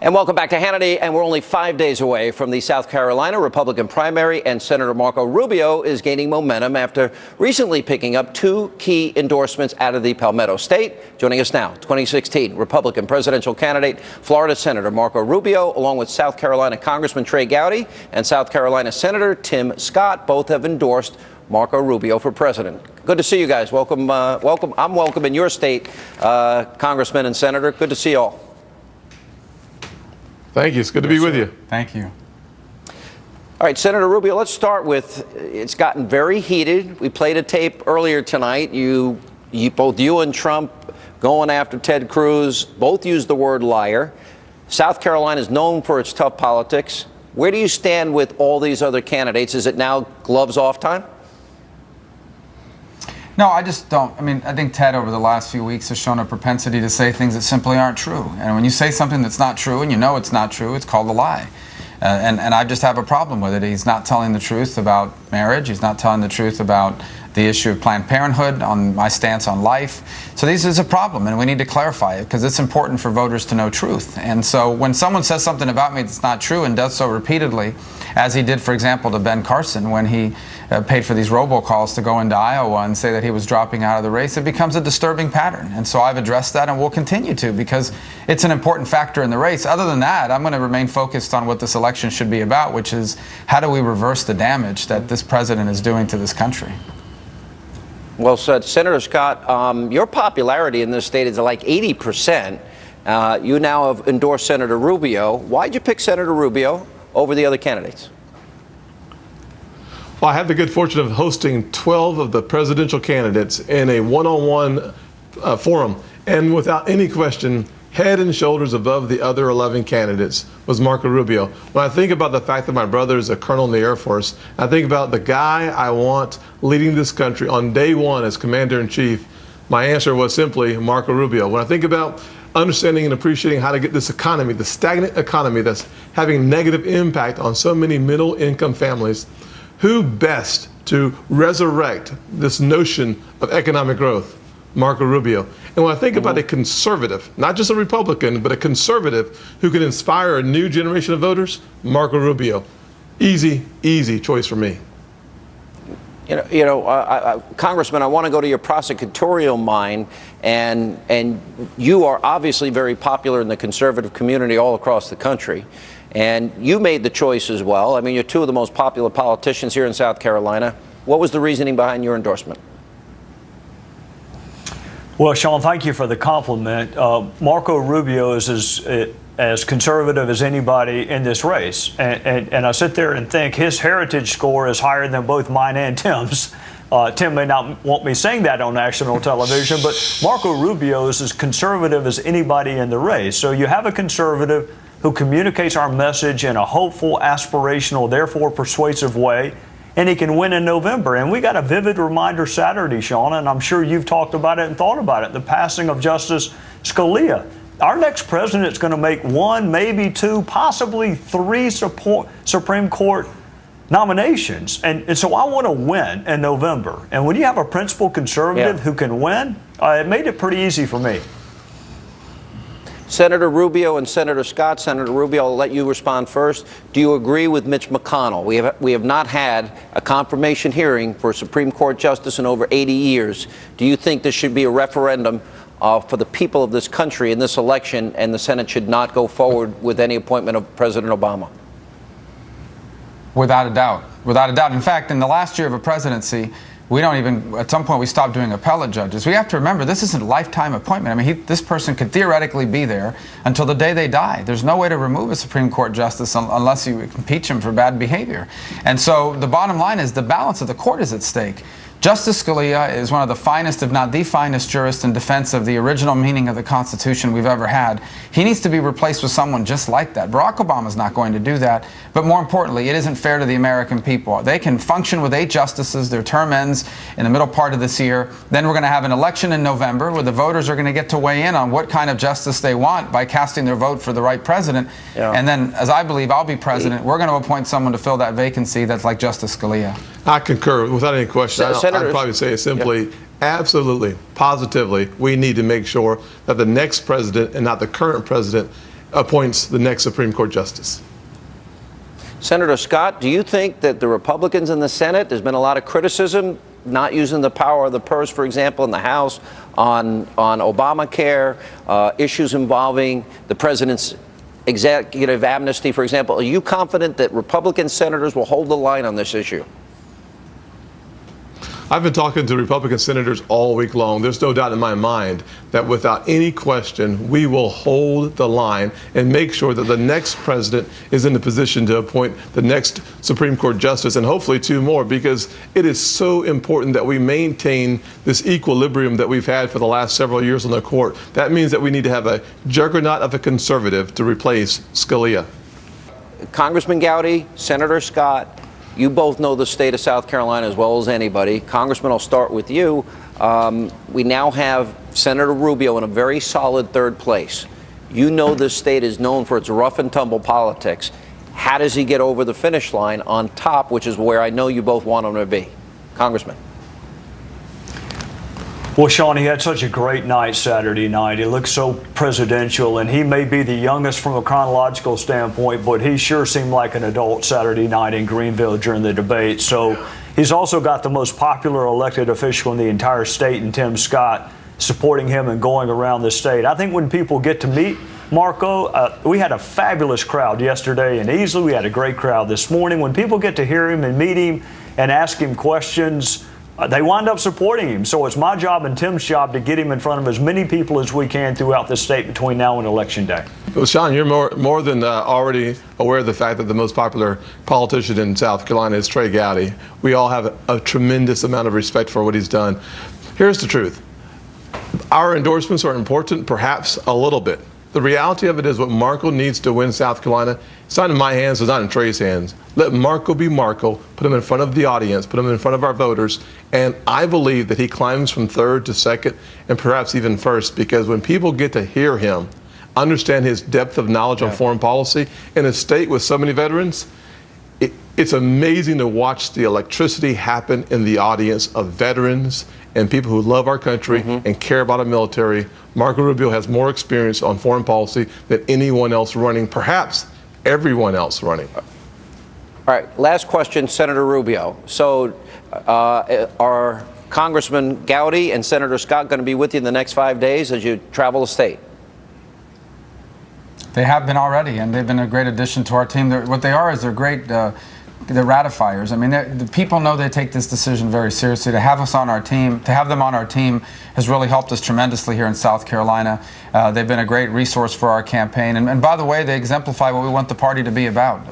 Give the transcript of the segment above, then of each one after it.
And welcome back to Hannity. And we're only 5 days away from the South Carolina Republican primary, and Senator Marco Rubio is gaining momentum after recently picking up 2 key endorsements out of the Palmetto State. Joining us now, 2016 Republican presidential candidate, Florida Senator Marco Rubio, along with South Carolina Congressman Trey Gowdy and South Carolina Senator Tim Scott. Both have endorsed Marco Rubio for president. Good to see you guys. Welcome. Welcome. I'm welcome in your state, Congressman and Senator. Good to see you all. Thank you. It's good to be with you. Thank you. All right, Senator Rubio, let's start with, it's gotten very heated. We played a tape earlier tonight. Both you and Trump going after Ted Cruz, both used the word liar. South Carolina is known for its tough politics. Where do you stand with all these other candidates? Is it now gloves off time? No, I just don't. I mean, I think Ted over the last few weeks has shown a propensity to say things that simply aren't true. And when you say something that's not true and you know it's not true, it's called a lie. And I just have a problem with it. He's not telling the truth about marriage. He's not telling the truth about the issue of Planned Parenthood, on my stance on life. So this is a problem, and we need to clarify it because it's important for voters to know truth. And so when someone says something about me that's not true and does so repeatedly, as he did, for example, to Ben Carson when he paid for these robocalls to go into Iowa and say that he was dropping out of the race, it becomes a disturbing pattern. And so I've addressed that and will continue to, because it's an important factor in the race. Other than that, I'm going to remain focused on what this election should be about, which is how do we reverse the damage that this president is doing to this country. Well said. Senator Scott, your popularity in this state is like 80%. You now have endorsed Senator Rubio. Why'd you pick Senator Rubio over the other candidates? Well, I had the good fortune of hosting 12 of the presidential candidates in a one-on-one forum. And without any question, head and shoulders above the other 11 candidates was Marco Rubio. When I think about the fact that my brother is a colonel in the Air Force, I think about the guy I want leading this country on day one as commander-in-chief, my answer was simply Marco Rubio. When I think about understanding and appreciating how to get this economy, the stagnant economy that's having negative impact on so many middle-income families, who best to resurrect this notion of economic growth? Marco Rubio. And when I think about a conservative, not just a Republican, but a conservative who can inspire a new generation of voters, Marco Rubio. Easy, easy choice for me. Congressman, I want to go to your prosecutorial mind, and you are obviously very popular in the conservative community all across the country. And you made the choice as well. I mean, you're 2 of the most popular politicians here in South Carolina. What was the reasoning behind your endorsement? Well, Sean, thank you for the compliment. Marco Rubio is as conservative as anybody in this race. And I sit there and think his heritage score is higher than both mine and Tim's. Tim may not want me saying that on national television, but Marco Rubio is as conservative as anybody in the race. So you have a conservative who communicates our message in a hopeful, aspirational, therefore persuasive way, and he can win in November. And we got a vivid reminder Saturday, Sean, and I'm sure you've talked about it and thought about it, the passing of Justice Scalia. Our next president is going to make 1, maybe 2, possibly 3 Supreme Court nominations. And so I want to win in November. And when you have a principled conservative who can win, it made it pretty easy for me. Senator Rubio and Senator Scott. Senator Rubio, I'll let you respond first. Do you agree with Mitch McConnell? We have not had a confirmation hearing for a Supreme Court justice in over 80 years. Do you think this should be a referendum for the people of this country in this election, and the Senate should not go forward with any appointment of President Obama? Without a doubt. Without a doubt. In fact, in the last year of a presidency, we don't even, at some point we stopped doing appellate judges. We have to remember, this isn't a lifetime appointment. I mean, this person could theoretically be there until the day they die. There's no way to remove a Supreme Court justice unless you impeach him for bad behavior. And so the bottom line is the balance of the court is at stake. Justice Scalia is one of the finest, if not the finest, jurist in defense of the original meaning of the Constitution we've ever had. He needs to be replaced with someone just like that. Barack Obama's not going to do that. But more importantly, it isn't fair to the American people. They can function with 8 justices. Their term ends in the middle part of this year. Then we're going to have an election in November where the voters are going to get to weigh in on what kind of justice they want by casting their vote for the right president. Yeah. And then, as I believe I'll be president, we're going to appoint someone to fill that vacancy that's like Justice Scalia. I concur without any question. I'd probably say it simply, absolutely, positively, we need to make sure that the next president and not the current president appoints the next Supreme Court justice. Senator Scott, do you think that the Republicans in the Senate, there's been a lot of criticism not using the power of the purse, for example, in the House on Obamacare, issues involving the president's executive amnesty, for example. Are you confident that Republican senators will hold the line on this issue? I've been talking to Republican senators all week long. There's no doubt in my mind that without any question, we will hold the line and make sure that the next president is in the position to appoint the next Supreme Court justice, and hopefully 2 more, because it is so important that we maintain this equilibrium that we've had for the last several years on the court. That means that we need to have a juggernaut of a conservative to replace Scalia. Congressman Gowdy, Senator Scott, you both know the state of South Carolina as well as anybody. Congressman, I'll start with you. We now have Senator Rubio in a very solid 3rd place. You know this state is known for its rough and tumble politics. How does he get over the finish line on top, which is where I know you both want him to be? Congressman. Well, Sean, he had such a great night Saturday night. He looked so presidential, and he may be the youngest from a chronological standpoint, but he sure seemed like an adult Saturday night in Greenville during the debate. So he's also got the most popular elected official in the entire state, in Tim Scott, supporting him and going around the state. I think when people get to meet Marco, we had a fabulous crowd yesterday in Easley. We had a great crowd this morning. When people get to hear him and meet him and ask him questions, they wind up supporting him. So it's my job and Tim's job to get him in front of as many people as we can throughout the state between now and Election Day. Well, Sean, you're more than already aware of the fact that the most popular politician in South Carolina is Trey Gowdy. We all have a tremendous amount of respect for what he's done. Here's the truth. Our endorsements are important, perhaps a little bit. The reality of it is what Marco needs to win South Carolina, it's not in my hands, it's not in Trey's hands. Let Marco be Marco, put him in front of the audience, put him in front of our voters, and I believe that he climbs from 3rd to 2nd and perhaps even 1st, because when people get to hear him, understand his depth of knowledge on foreign policy in a state with so many veterans, it's amazing to watch the electricity happen in the audience of veterans and people who love our country and care about our military. Marco Rubio has more experience on foreign policy than anyone else running, perhaps everyone else running. All right, last question, Senator Rubio. So are Congressman Gowdy and Senator Scott going to be with you in the next 5 days as you travel the state? They have been already, and they've been a great addition to our team. What they are is they're great. They're ratifiers. I mean, the people know they take this decision very seriously. To have us on our team, to have them on our team, has really helped us tremendously here in South Carolina. They've been a great resource for our campaign. And by the way, they exemplify what we want the party to be about.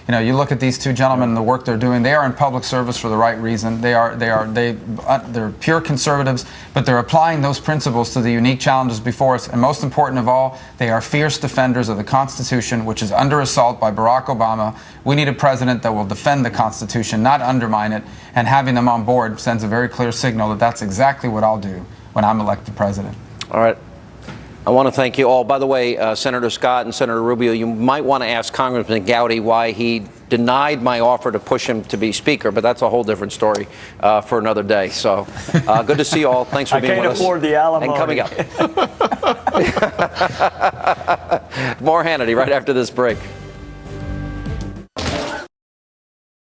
You look at these 2 gentlemen and the work they're doing. They are in public service for the right reason. They're pure conservatives, but they're applying those principles to the unique challenges before us. And most important of all, they are fierce defenders of the Constitution, which is under assault by Barack Obama. We need a president that will defend the Constitution, not undermine it. And having them on board sends a very clear signal that that's exactly what I'll do when I'm elected president. All right. I want to thank you all. By the way, Senator Scott and Senator Rubio, you might want to ask Congressman Gowdy why he denied my offer to push him to be Speaker, but that's a whole different story for another day. So good to see you all. Thanks for being with us. I can't afford the alimony. And coming up, more Hannity right after this break.